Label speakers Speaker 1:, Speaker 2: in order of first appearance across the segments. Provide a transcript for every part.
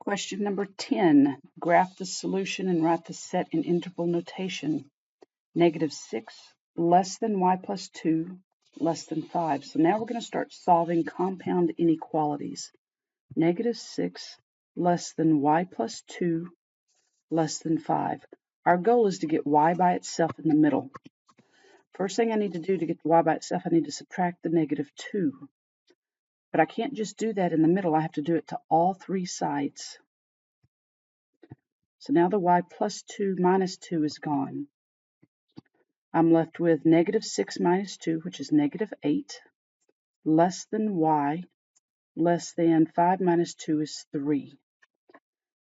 Speaker 1: Question number 10. Graph the solution and write the set in interval notation. -6 less than y plus 2 less than 5. So now we're going to start solving compound inequalities. -6 less than y plus 2 less than 5. Our goal is to get y by itself in the middle. First thing I need to do to get the y by itself, I need to subtract the -2. But I can't just do that in the middle. I have to do it to all three sides. So now the y plus 2 minus 2 is gone. I'm left with -6 minus 2, which is -8, less than y, less than 5 minus 2 is 3.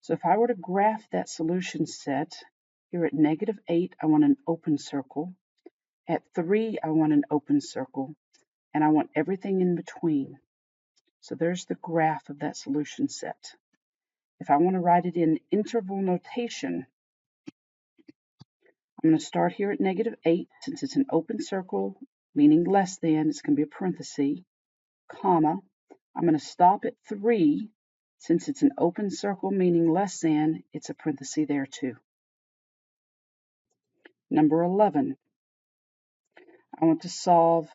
Speaker 1: So if I were to graph that solution set, here at -8, I want an open circle. At 3, I want an open circle. And I want everything in between. So there's the graph of that solution set. If I want to write it in interval notation, I'm going to start here at -8. Since it's an open circle, meaning less than, it's going to be a parenthesis, comma. I'm going to stop at 3. Since it's an open circle, meaning less than, it's a parenthesis there too. Number 11. I want to solve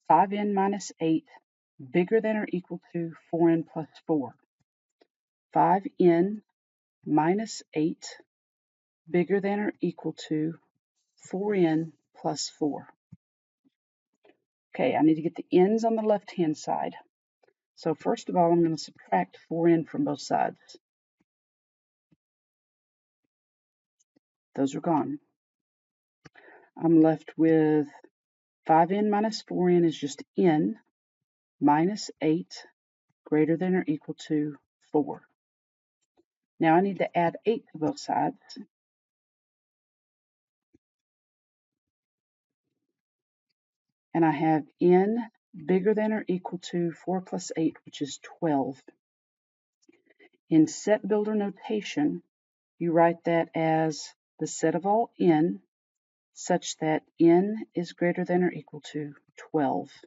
Speaker 1: 5n minus 8 bigger than or equal to 4n plus 4. 5n minus 8 bigger than or equal to 4n plus 4. Okay, I need to get the n's on the left-hand side. So first of all, I'm going to subtract 4n from both sides. Those are gone. I'm left with 5n minus 4n is just n minus 8 greater than or equal to 4. Now I need to add 8 to both sides. And I have n bigger than or equal to 4 plus 8, which is 12. In set builder notation, you write that as the set of all n such that n is greater than or equal to 12.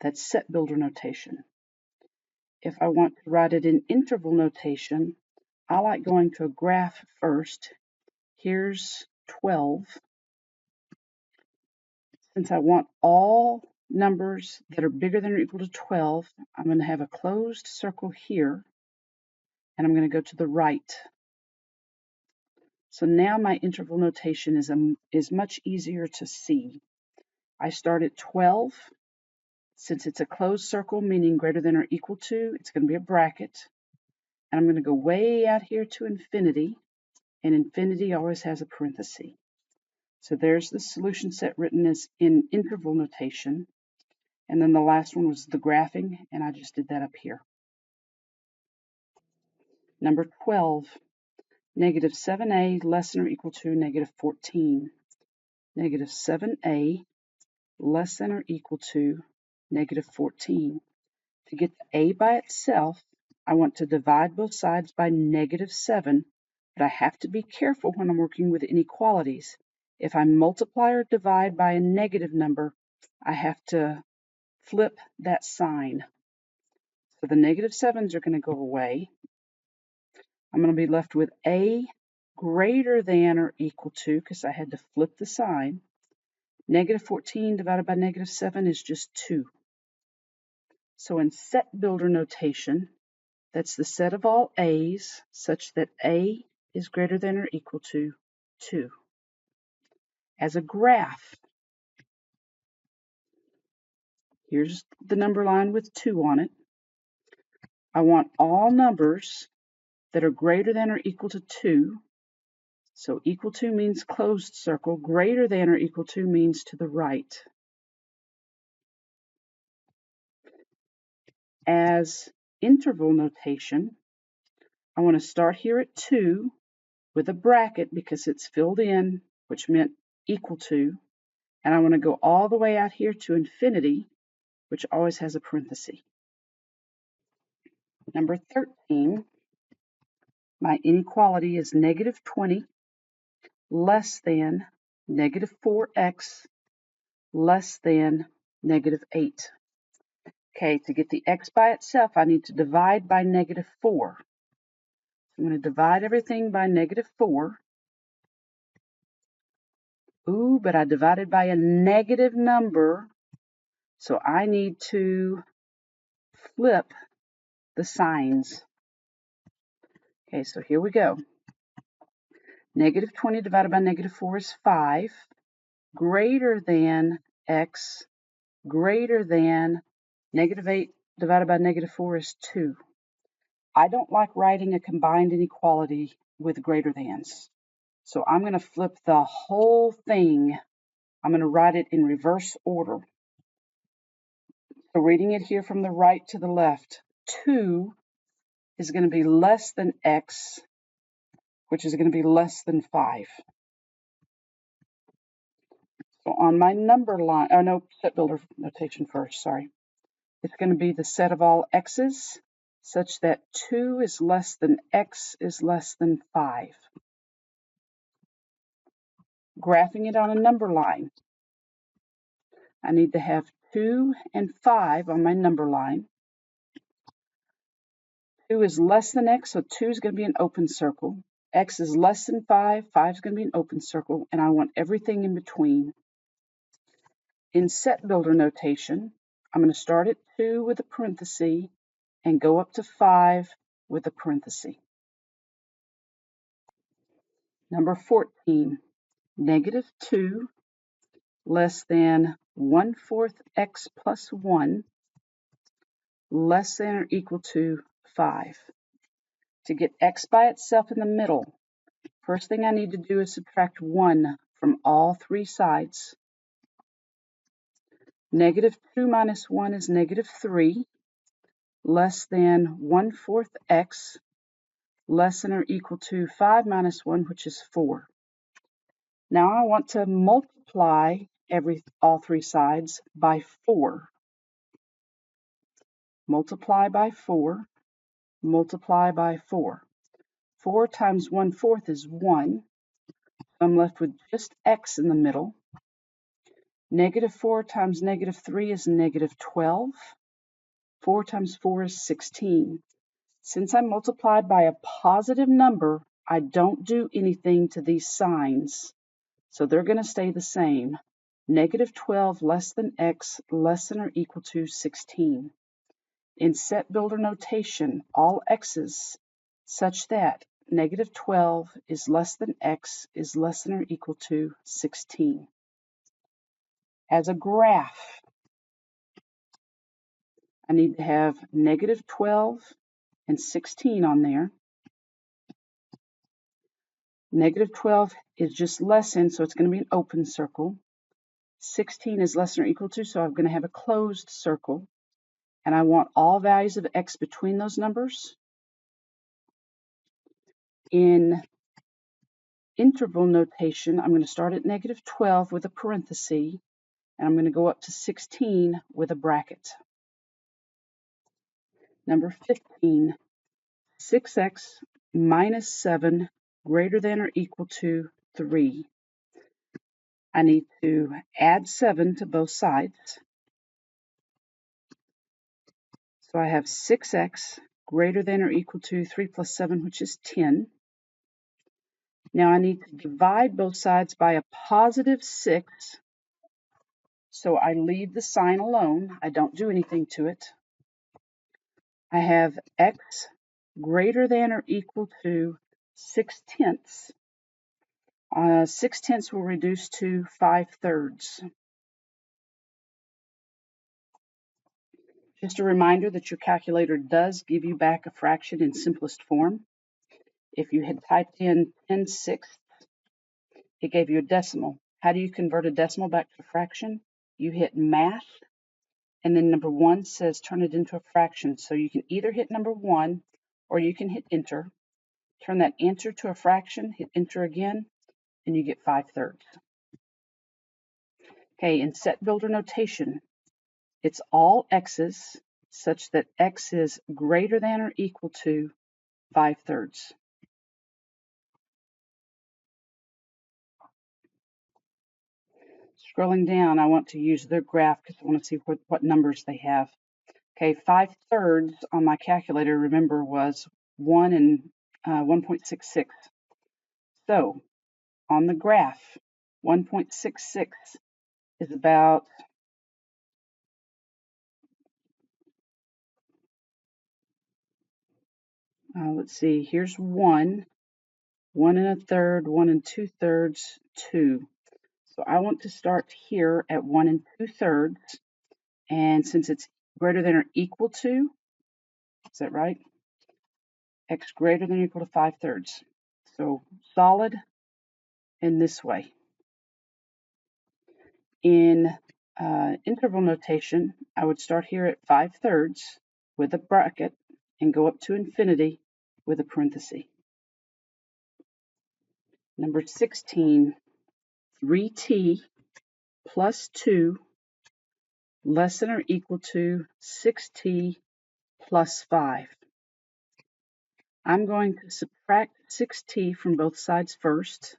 Speaker 1: That's set builder notation. If I want to write it in interval notation, I like going to a graph first. Here's 12. Since I want all numbers that are bigger than or equal to 12, I'm going to have a closed circle here, and I'm going to go to the right. So now my interval notation is much easier to see. I start at 12. Since it's a closed circle, meaning greater than or equal to, it's going to be a bracket. And I'm going to go way out here to infinity, and infinity always has a parenthesis. So there's the solution set written as in interval notation. And then the last one was the graphing, and I just did that up here. Number 12, -7a less than or equal to -14. -7a less than or equal to -14. To get the a by itself, I want to divide both sides by -7, but I have to be careful when I'm working with inequalities. If I multiply or divide by a negative number, I have to flip that sign. So the -7s are going to go away. I'm going to be left with a greater than or equal to, because I had to flip the sign. -14 divided by -7 is just 2. So in set builder notation, that's the set of all a's such that a is greater than or equal to 2. As a graph, here's the number line with 2 on it. I want all numbers that are greater than or equal to 2. So equal to means closed circle, greater than or equal to means to the right. As interval notation, I want to start here at 2 with a bracket because it's filled in, which meant equal to, and I want to go all the way out here to infinity, which always has a parenthesis. Number 13, my inequality is -20 less than -4x less than -8. Okay, to get the x by itself, I need to divide by -4. I'm going to divide everything by -4. Ooh, but I divided by a negative number, so I need to flip the signs. Okay, so here we go. -20 divided by -4 is 5, greater than x, greater than -8 divided by -4 is 2. I don't like writing a combined inequality with greater thans. So I'm going to flip the whole thing. I'm going to write it in reverse order. So reading it here from the right to the left, 2 is going to be less than x, which is going to be less than 5. So on my number line, oh no, set builder notation first, sorry. It's going to be the set of all x's such that 2 is less than x is less than 5. Graphing it on a number line, I need to have 2 and 5 on my number line. 2 is less than x, so 2 is going to be an open circle. X is less than 5, 5 is going to be an open circle, and I want everything in between. In set builder notation, I'm going to start at 2 with a parenthesis and go up to 5 with a parenthesis. Number 14, -2 less than 1/4 x plus 1 less than or equal to 5. To get x by itself in the middle, first thing I need to do is subtract 1 from all three sides. -2 minus 1 is -3, less than 1/4 x, less than or equal to 5 minus 1, which is 4. Now I want to multiply all three sides by 4. Multiply by 4, multiply by 4. 4 times 1/4 is 1. I'm left with just x in the middle. -4 times -3 is -12. 4 times 4 is 16. Since I multiplied by a positive number, I don't do anything to these signs, so they're going to stay the same. -12 less than x less than or equal to 16. In set builder notation, all x's such that -12 is less than x is less than or equal to 16. As a graph, I need to have -12 and 16 on there. -12 is just less than, so it's going to be an open circle. 16 is less than or equal to, so I'm going to have a closed circle. And I want all values of x between those numbers. In interval notation, I'm going to start at -12 with a parenthesis, and I'm going to go up to 16 with a bracket. Number 15, 6x minus 7 greater than or equal to 3. I need to add 7 to both sides. So I have 6x greater than or equal to 3 plus 7, which is 10. Now I need to divide both sides by a positive 6. So I leave the sign alone. I don't do anything to it. I have x greater than or equal to 6/10. 6/10 will reduce to 5/3. Just a reminder that your calculator does give you back a fraction in simplest form. If you had typed in 10/6, it gave you a decimal. How do you convert a decimal back to a fraction? You hit math, and then number 1 says turn it into a fraction. So you can either hit number 1 or you can hit enter. Turn that answer to a fraction, hit enter again, and you get 5/3. Okay, in set builder notation, it's all x's such that x is greater than or equal to 5/3. Scrolling down, I want to use their graph because I want to see what numbers they have. Okay, 5/3 on my calculator, remember, was 1 and 1.66. So on the graph, 1.66 is about let's see, here's 1, 1 1/3, 1 2/3, 2. So I want to start here at 1 2/3, and since it's greater than or equal to, is that right? X greater than or equal to 5/3. So solid in this way. In interval notation, I would start here at 5/3 with a bracket and go up to infinity with a parenthesis. Number 16, 3t plus 2 less than or equal to 6t plus 5. I'm going to subtract 6t from both sides first.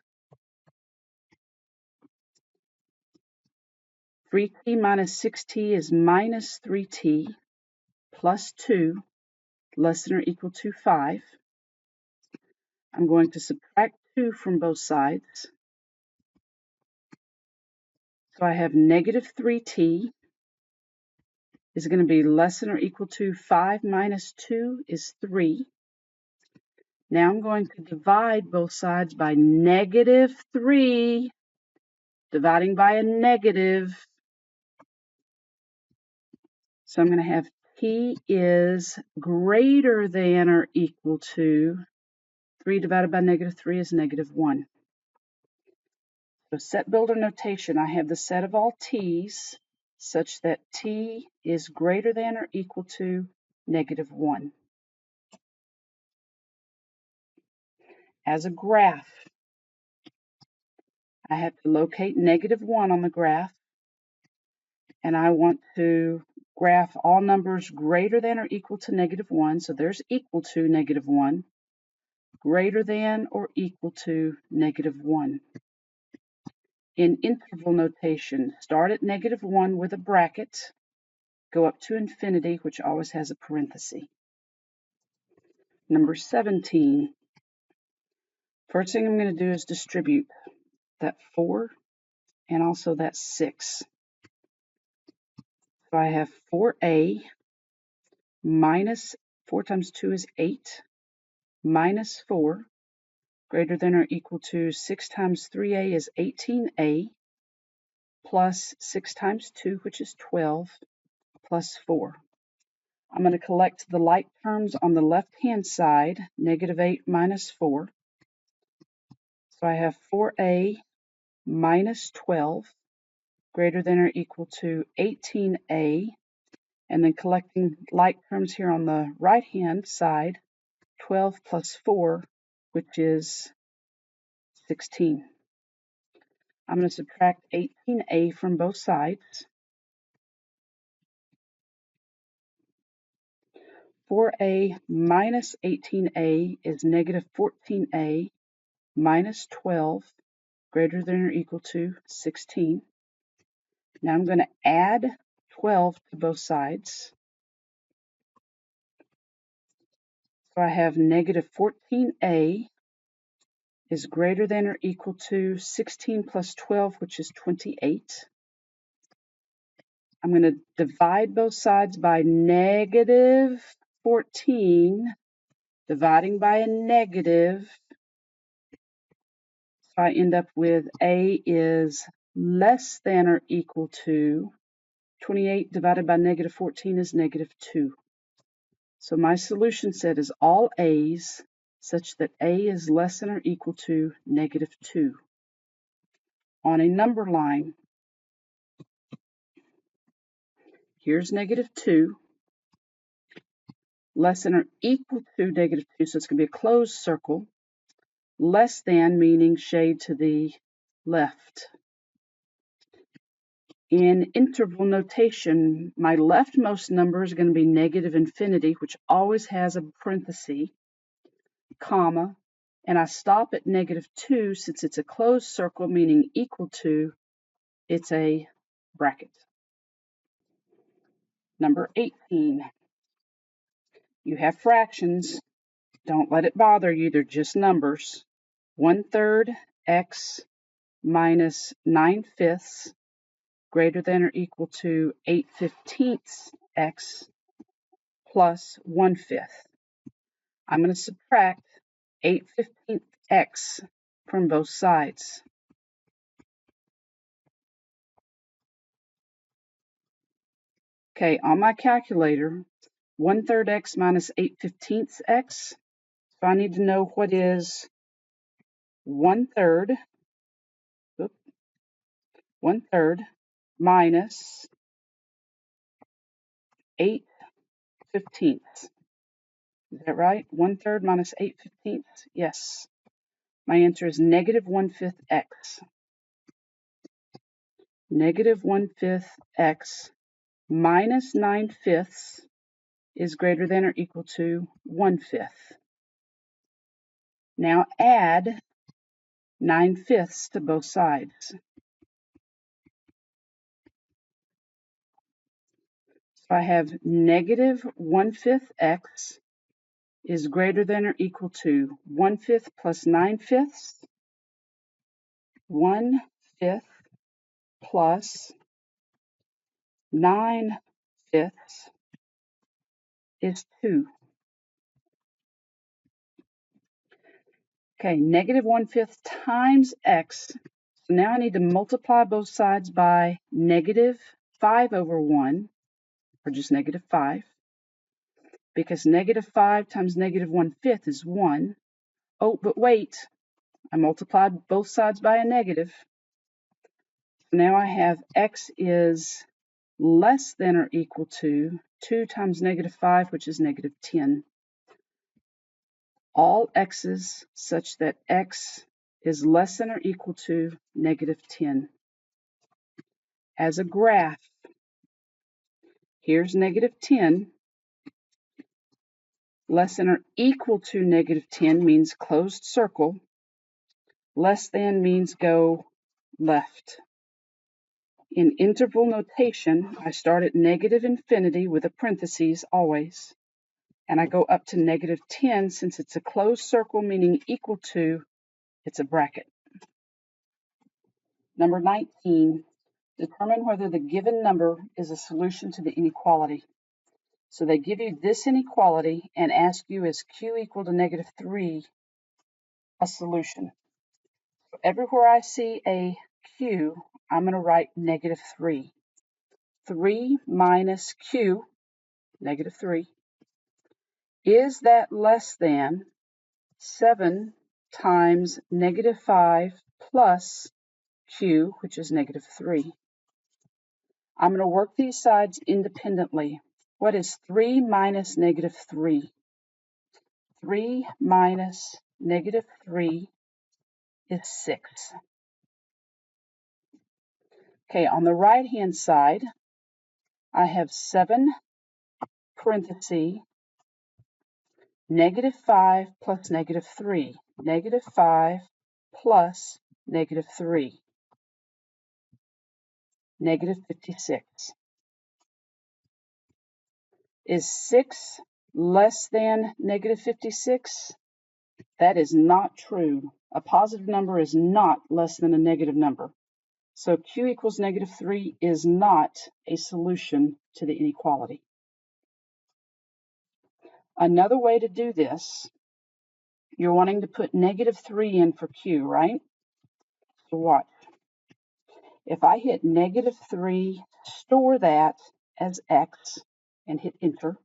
Speaker 1: 3t minus 6t is minus 3t plus 2 less than or equal to 5. I'm going to subtract 2 from both sides. So I have negative 3t is going to be less than or equal to 5 minus 2 is 3. Now I'm going to divide both sides by negative 3, dividing by a negative. So I'm going to have t is greater than or equal to 3 divided by negative 3 is negative 1. So set builder notation, I have the set of all t's such that t is greater than or equal to negative 1. As a graph, I have to locate negative 1 on the graph, and I want to graph all numbers greater than or equal to negative 1. So there's equal to negative 1, greater than or equal to negative 1. In interval notation, start at negative 1 with a bracket, go up to infinity, which always has a parenthesis. Number 17. First thing I'm going to do is distribute that 4 and also that 6. So I have 4a minus 4 times 2 is 8, minus 4 greater than or equal to 6 times 3a is 18a, plus 6 times 2, which is 12, plus 4. I'm going to collect the like terms on the left-hand side, negative 8 minus 4. So I have 4a minus 12 greater than or equal to 18a, and then collecting like terms here on the right-hand side, 12 plus 4, which is 16. I'm going to subtract 18a from both sides. 4a minus 18a is negative 14a minus 12 greater than or equal to 16. Now I'm going to add 12 to both sides. So I have negative 14a is greater than or equal to 16 plus 12, which is 28. I'm going to divide both sides by negative 14, dividing by a negative. So I end up with a is less than or equal to 28 divided by negative 14 is negative 2. So my solution set is all a's such that a is less than or equal to negative 2. On a number line, here's negative 2, less than or equal to negative 2, so it's going to be a closed circle, less than meaning shade to the left. In interval notation, my leftmost number is going to be negative infinity, which always has a parenthesis, comma, and I stop at negative 2 since it's a closed circle, meaning equal to, it's a bracket. Number 18. You have fractions. Don't let it bother you, they're just numbers. 1/3 x minus 9/5 greater than or equal to 8/15 x plus 1/5. I'm going to subtract 8/15 x from both sides. Okay, on my calculator, 1/3 x minus 8/15 x. So I need to know what is 1/3 minus 8/15. Is that right? 1/3 minus 8/15? Yes. My answer is negative 1/5 x. Negative 1/5 x minus 9/5 is greater than or equal to 1/5. Now add 9/5 to both sides. So I have negative 1/5 x is greater than or equal to 1/5 plus 9/5. 1/5 plus 9/5 is 2. Okay, negative 1/5 times x. So now I need to multiply both sides by negative 5/1, or just negative 5, because negative 5 times negative 1/5 is 1. Oh, but wait, I multiplied both sides by a negative. Now I have x is less than or equal to 2 times negative 5, which is negative 10. All x's such that x is less than or equal to negative 10. As a graph, here's negative 10. Less than or equal to negative 10 means closed circle. Less than means go left. In interval notation, I start at negative infinity with a parentheses always. And I go up to negative 10 since it's a closed circle, meaning equal to, it's a bracket. Number 19, determine whether the given number is a solution to the inequality. So they give you this inequality and ask you, is q equal to negative 3 a solution? So everywhere I see a q, I'm going to write negative 3. 3 minus q, negative 3. Is that less than 7 times negative 5 plus q, which is negative 3? I'm going to work these sides independently. What is 3 minus negative 3? 3 minus negative 3 is 6. Okay, on the right-hand side, I have 7 parentheses, negative 5 plus negative 3. Negative 5 plus negative 3. Negative 56. Is 6 less than negative 56? That is not true. A positive number is not less than a negative number. So q equals negative 3 is not a solution to the inequality. Another way to do this, you're wanting to put negative 3 in for q, right? So watch. If I hit negative 3, store that as x, and hit enter.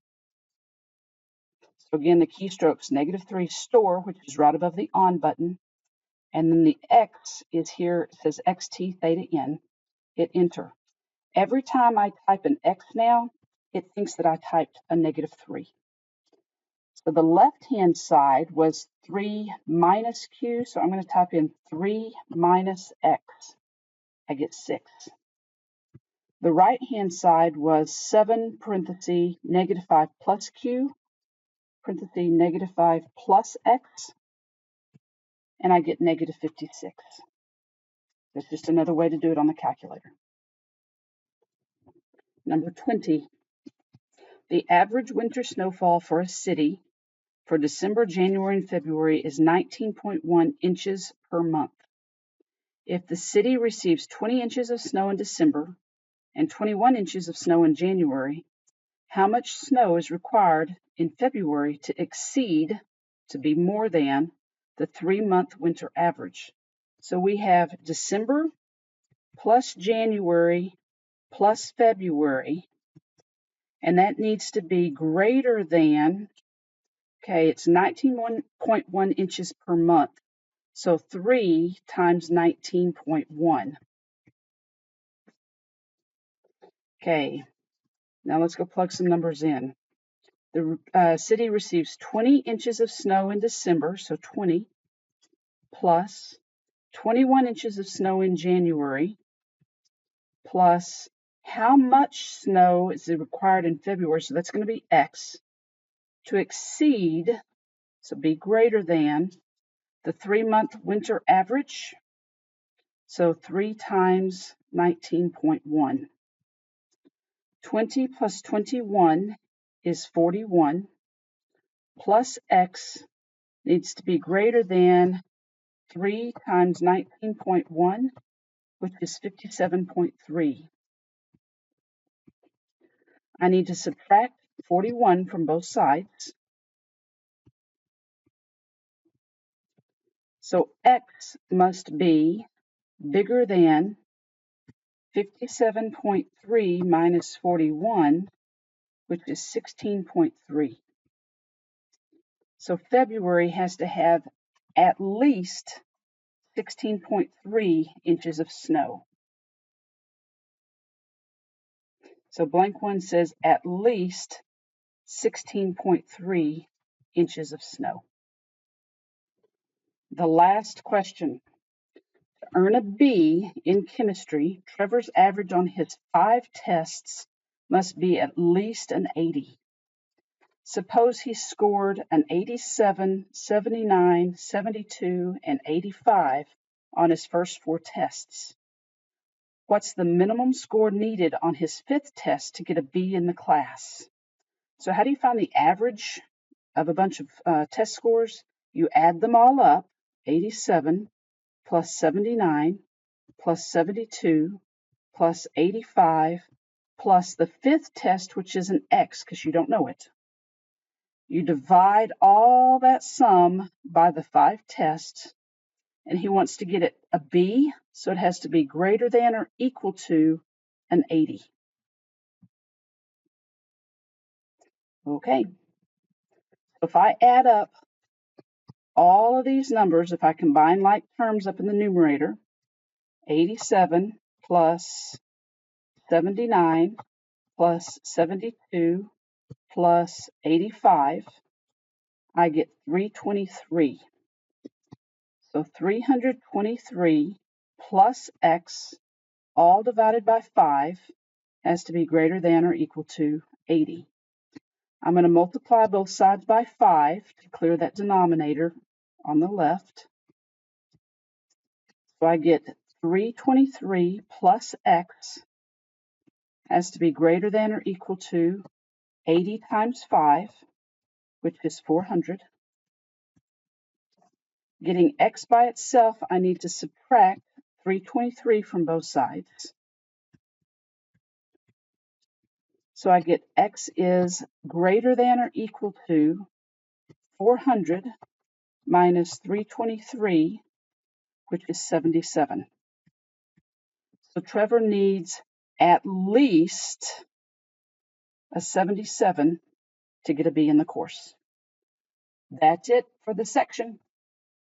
Speaker 1: So again, the keystrokes negative 3 store, which is right above the on button. And then the x is here, it says xt theta n. Hit enter. Every time I type an x now, it thinks that I typed a negative 3. So the left-hand side was 3 minus q, so I'm going to type in 3 minus x. I get 6. The right-hand side was 7 parentheses negative 5 plus q, parentheses negative 5 plus x, and I get negative 56. That's just another way to do it on the calculator. Number 20. The average winter snowfall for a city for December, January, and February is 19.1 inches per month. If the city receives 20 inches of snow in December and 21 inches of snow in January, how much snow is required in February to exceed, to be more than, the 3-month winter average? So we have December plus January plus February, and that needs to be greater than, okay, it's 19.1 inches per month. So 3 times 19.1. Okay, now let's go plug some numbers in. The city receives 20 inches of snow in December, so 20, plus 21 inches of snow in January, plus how much snow is required in February, so that's going to be X, to exceed, so be greater than, the 3-month winter average, so 3 times 19.1. 20 plus 21 is 41, plus X needs to be greater than 3 times 19.1, which is 57.3. I need to subtract 41 from both sides. So X must be bigger than 57.3 minus 41, which is 16.3. So February has to have at least 16.3 inches of snow. So blank one says at least 16.3 inches of snow. The last question. To earn a B in chemistry, Trevor's average on his 5 tests must be at least an 80. Suppose he scored an 87, 79, 72, and 85 on his first 4 tests. What's the minimum score needed on his 5th test to get a B in the class? So how do you find the average of a bunch of test scores? You add them all up, 87 plus 79 plus 72 plus 85 plus the 5th test, which is an X because you don't know it. You divide all that sum by the 5 tests, and he wants to get it a B, so it has to be greater than or equal to an 80. Okay, so if I add up all of these numbers, if I combine like terms up in the numerator, 87 plus 79 plus 72 plus 85, I get 323. So 323 plus X, all divided by 5, has to be greater than or equal to 80. I'm going to multiply both sides by 5 to clear that denominator on the left. So I get 323 plus X has to be greater than or equal to 80 times 5, which is 400. Getting X by itself, I need to subtract 323 from both sides. So I get X is greater than or equal to 400 minus 323, which is 77. So Trevor needs at least a 77 to get a B in the course. That's it for the section.